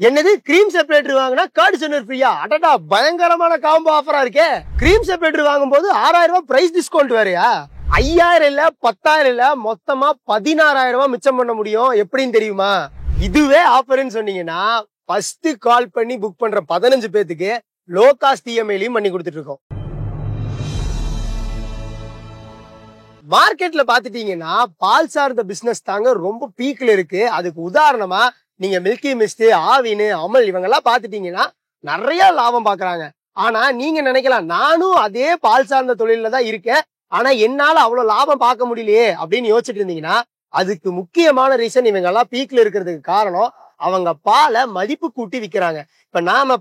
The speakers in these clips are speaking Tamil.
என்னது கிரீம் செப்பரேட்டர் வாங்கினா கர்ட் சென்னர் ஃப்ரீயா? அடடா, பயங்கரமான காம்போ ஆஃபரா இருக்கே. கிரீம் செப்பரேட்டர் வாங்கும்போது 6000 ரூபாய் பிரைஸ் டிஸ்கவுண்ட் வேறயா? 5000 இல்ல 10,000 இல்ல, மொத்தமா 16,000 ரூபாய் மிச்சம் பண்ண முடியும். எப்படின்னு தெரியுமா? இதுவே ஆஃபர்னு சொன்னீங்கன்னா ஃபர்ஸ்ட் கால் பண்ணி புக் பண்ற 15 பேத்துக்கு லோ காஸ்ட் இஎம்ஐலயும் பண்ணி கொடுத்துட்டு இருக்கோம். மார்க்கெட்ல பாத்துட்டீங்கன்னா பால் சார்ந்த பிசினஸ் தாங்க ரொம்ப பீக்ல இருக்கு. அதுக்கு உதாரணமா நீங்க மில்கி மிஸ்ட், ஆவின், அமல் இவங்க எல்லாம் பாத்துட்டீங்கன்னா நிறைய லாபம் பாக்குறாங்க. ஆனா நீங்க நினைக்கலாம், நானும் அதே பால் சார்ந்த தொழில தான் இருக்கேன், ஆனா என்னால அவ்வளவு லாபம் பார்க்க முடியலையே அப்படின்னு யோசிச்சுட்டு இருந்தீங்கன்னா, அதுக்கு முக்கியமான ரீசன் இவங்க எல்லாம் பீக்ல இருக்கிறதுக்கு காரணம் அவங்க பாலை மதிப்பு கூட்டி விக்கிறாங்க. இப்ப நாம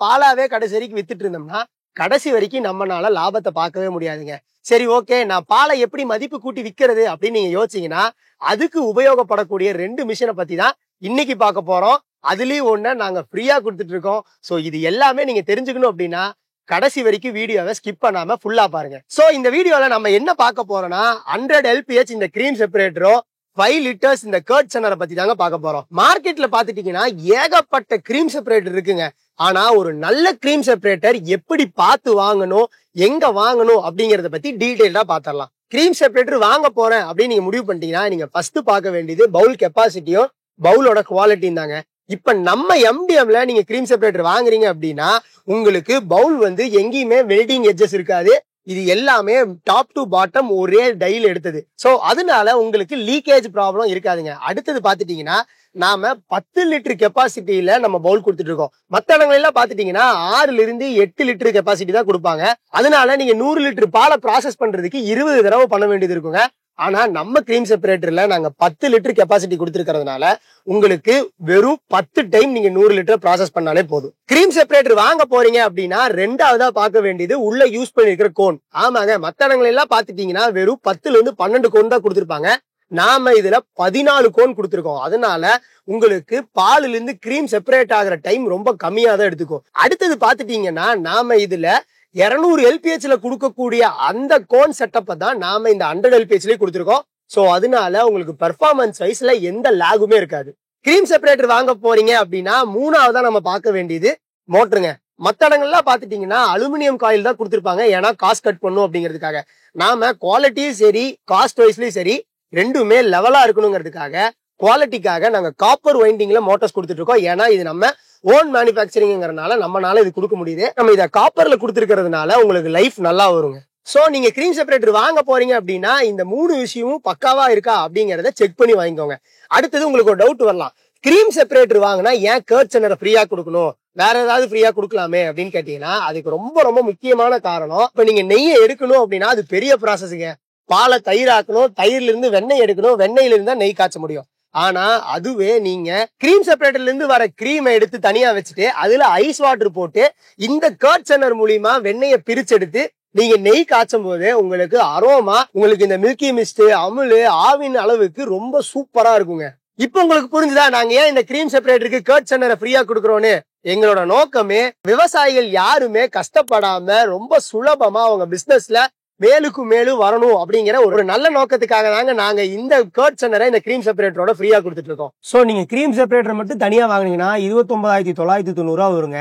பாலாவே கடைசி வரைக்கும் வித்துட்டு இருந்தோம்னா கடைசி வரைக்கும் நம்மனால லாபத்தை பார்க்கவே முடியாதுங்க. சரி, ஓகே, நான் பாலை எப்படி மதிப்பு கூட்டி விக்கிறது அப்படின்னு நீங்க யோசிச்சீங்கன்னா அதுக்கு உபயோகப்படக்கூடிய 2 மிஷினை பத்தி தான் இன்னைக்கு பார்க்க போறோம். அதுலயும் ஒண்ணு நாங்க ஃப்ரீயா கொடுத்துட்டு இருக்கோம். சோ இது எல்லாமே நீங்க தெரிஞ்சுக்கணும் அப்படின்னா கடைசி வரைக்கும் வீடியோவை ஸ்கிப் பண்ணாம ஃபுல்லா பாருங்க. சோ இந்த வீடியோல நம்ம என்ன பார்க்க போறோம்னா 100 LPH இந்த கிரீம் செப்பரேட்டரோ 5 லிட்டர்ஸ் இந்த கர்ட் சென்னரை பத்தி தாங்க பார்க்க போறோம். மார்க்கெட்ல பாத்துட்டீங்கன்னா ஏகப்பட்ட கிரீம் செப்பரேட்டர் இருக்குங்க. ஆனா ஒரு நல்ல கிரீம் செப்பரேட்டர் எப்படி பார்த்து வாங்கணும், எங்க வாங்கணும் அப்படிங்கறத பத்தி டீடைல்டா பாத்திரலாம். கிரீம் செப்பரேட்டர் வாங்க போறேன் அப்படின்னு நீங்க முடிவு பண்ணிட்டீங்கன்னா நீங்க ஃபர்ஸ்ட் பார்க்க வேண்டியது பவுல் கெப்பாசிட்டியும் பவுலோட குவாலிட்டியும் தாங்க. இப்ப நம்ம MDMல நீங்க கிரீம் செப்பரேட்டர் வாங்குறீங்க அப்படின்னா உங்களுக்கு பவுல் வந்து எங்கேயுமே வெல்டிங் எட்ஜஸ் இருக்காது. இது எல்லாமே டாப் டு பாட்டம் ஒரே டைல் எடுத்தது. சோ அதனால உங்களுக்கு லீக்கேஜ் ப்ராப்ளம் இருக்காதுங்க. அடுத்தது பாத்துட்டீங்கன்னா நாம 10 லிட்டர் கெப்பாசிட்டியில நம்ம பவுல் கொடுத்துட்டு இருக்கோம். மத்த இடங்கள் எல்லாம் பாத்துட்டீங்கன்னா 6 இருந்து 8 லிட்டர் கெப்பாசிட்டி தான் கொடுப்பாங்க. அதனால நீங்க 100 லிட்டர் பாலை ப்ராசஸ் பண்றதுக்கு 20 தடவை பண்ண வேண்டியது இருக்குங்க. ஆனா நம்ம கிரீம் செப்பரேட்டர்ல நாங்க 10 லிட்டர் கெப்பாசிட்டி கொடுத்துருக்கிறதுனால உங்களுக்கு வெறும் 10 டைம் நீங்க 100 லிட்டர் ப்ராசஸ் பண்ணாலே போதும். கிரீம் செப்பரேட்டர் வாங்க போறீங்க அப்படின்னா ரெண்டாவதா பார்க்க வேண்டியது உள்ள யூஸ் பண்ணிருக்கிற கோன். ஆமாங்க, மத்த இடங்கள் எல்லாம் பாத்துட்டீங்கன்னா வெறும் 10ல இருந்து 12 கோன் தான் கொடுத்திருப்பாங்க. நாம இதுல 14 கோன் கொடுத்திருக்கோம். அதனால உங்களுக்கு பாலில இருந்து கிரீம் செப்பரேட் ஆகிற டைம் ரொம்ப கம்மியா தான் எடுத்துக்கும். அடுத்தது பாத்துட்டீங்கன்னா நாம இதுல 200 LPHல கொடுக்கக்கூடிய அந்த கோன் செட்டப்பை தான் நாம இந்த 100 LPHலயே கொடுத்திருக்கோம். சோ அதனால உங்களுக்கு பெர்ஃபார்மன்ஸ் வைஸ்ல எந்த லாகுமே இருக்காது. கிரீம் செப்பரேட்டர் வாங்க போறீங்க அப்படின்னா மூணாவதா நம்ம பார்க்க வேண்டியது மோட்டருங்க. மத்த இடங்கள்லாம் பாத்துட்டீங்கன்னா அலுமினியம் காயில் தான் கொடுத்திருப்பாங்க, ஏன்னா காஸ்ட் கட் பண்ணும் அப்படிங்கிறதுக்காக. நாம குவாலிட்டியும் சரி காஸ்ட் வைஸ்லயும் சரி ரெண்டுமே லெவலா இருக்கணுங்கிறதுக்காக குவாலிட்டிக்காக நாங்க காப்பர் வைண்டிங்ல மோட்டர்ஸ் கொடுத்துட்டு இருக்கோம். ஏன்னா இது நம்ம ஓன் மேனுபேக்சரிங்கிறதுனால நம்மளால இது கொடுக்க முடியுது. நம்ம இதை காப்பர்ல கொடுத்துருக்கிறதுனால உங்களுக்கு லைஃப் நல்லா வருங்க. சோ நீங்க கிரீம் செப்பரேட்டர் வாங்க போறீங்க அப்படின்னா இந்த 3 விஷயமும் பக்காவா இருக்கா அப்படிங்கறத செக் பண்ணி வாங்கிக்கோங்க. அடுத்தது உங்களுக்கு ஒரு டவுட் வரலாம், கிரீம் செப்பரேட்டர் வாங்கினா ஏன் கர்ட் சென்னரை ஃப்ரீயா கொடுக்கணும், வேற ஏதாவது ஃப்ரீயா கொடுக்கலாமே அப்படின்னு கேட்டீங்கன்னா அதுக்கு ரொம்ப ரொம்ப முக்கியமான காரணம், இப்ப நீங்க நெய்யை எடுக்கணும் அப்படின்னா அது பெரிய ப்ராசஸ்ங்க. பாலை தயிராக்கணும், தயிர்ல இருந்து வெண்ணெய் எடுக்கணும், வெண்ணெயில இருந்தா நெய் காய்ச்ச முடியும். ஆனா அதுவே நீங்க கிரீம் செப்பரேட்டர்ல இருந்து வர கிரீமை எடுத்து தனியா வச்சுட்டு அதுல ஐஸ் வாட்டர் போட்டு இந்த கர்ட் சென்னர் மூலியமா வெண்ணெயை பிரிச்செடுத்து நீங்க நெய் காய்ச்சும் போது உங்களுக்கு அரோமா உங்களுக்கு இந்த மில்கி மிஸ்ட், அமுல், ஆவின் அளவுக்கு ரொம்ப சூப்பரா இருக்குங்க. இப்ப உங்களுக்கு புரிஞ்சுதா நாங்க ஏன் இந்த கிரீம் செப்பரேட்டருக்கு கர்ட் சென்னரை ஃப்ரீயா கொடுக்கறோம்னு? எங்களோட நோக்கமே விவசாயிகள் யாருமே கஷ்டப்படாம ரொம்ப சுலபமா அவங்க பிசினஸ்ல மேலுக்கு மேலும் வரணும் அப்படிங்கிற ஒரு நல்ல நோக்கத்துக்காக தாங்க நாங்க இந்த கர்ட் சென்னரை இந்த கிரீம் செப்பரேட்டரோட ஃப்ரீயா கொடுத்துட்டு இருக்கோம். சோ நீங்க கிரீம் செப்பரேட்டர் மட்டும் தனியா வாங்குனீங்கன்னா 29,990 ரூபா வருங்க.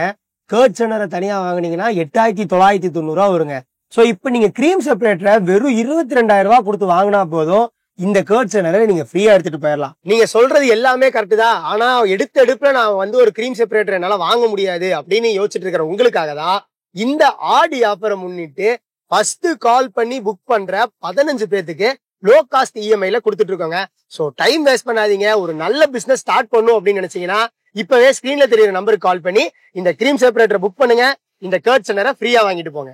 கர்ட் சென்னரை தனியா வாங்குனீங்கன்னா 8,990 ரூபா வருங்க. சோ இப்ப நீங்க கிரீம் செப்பரேட்டரை வெறும் 22,000 ரூபாய் கொடுத்து வாங்கினா போதும் இந்த கர்ட் சென்னரை நீங்க ஃப்ரீயா எடுத்துட்டு போயிடலாம். நீங்க சொல்றது எல்லாமே கரெக்ட் தான். ஆனா எடுப்புல நான் வந்து ஒரு கிரீம் செப்பரேட்டர் என்னால வாங்க முடியாது அப்படின்னு யோசிச்சுட்டு இருக்கிற உங்களுக்காக தான் இந்த ஆடி ஆஃபரை முன்னிட்டு ஃபர்ஸ்ட் கால் பண்ணி புக் பண்ற 15 பேத்துக்கு லோ காஸ்ட் இஎம்ஐல கொடுத்துட்டு இருக்கோங்க. சோ டைம் வேஸ்ட் பண்ணாதீங்க. ஒரு நல்ல பிசினஸ் ஸ்டார்ட் பண்ணும் அப்படின்னு நினைச்சீங்கன்னா இப்பவே ஸ்கிரீன்ல தெரியுற நம்பருக்கு கால் பண்ணி இந்த கிரீம் செப்பரேட்டரை புக் பண்ணுங்க. இந்த கர்ட் சென்னரை ஃப்ரீயா வாங்கிட்டு போங்க.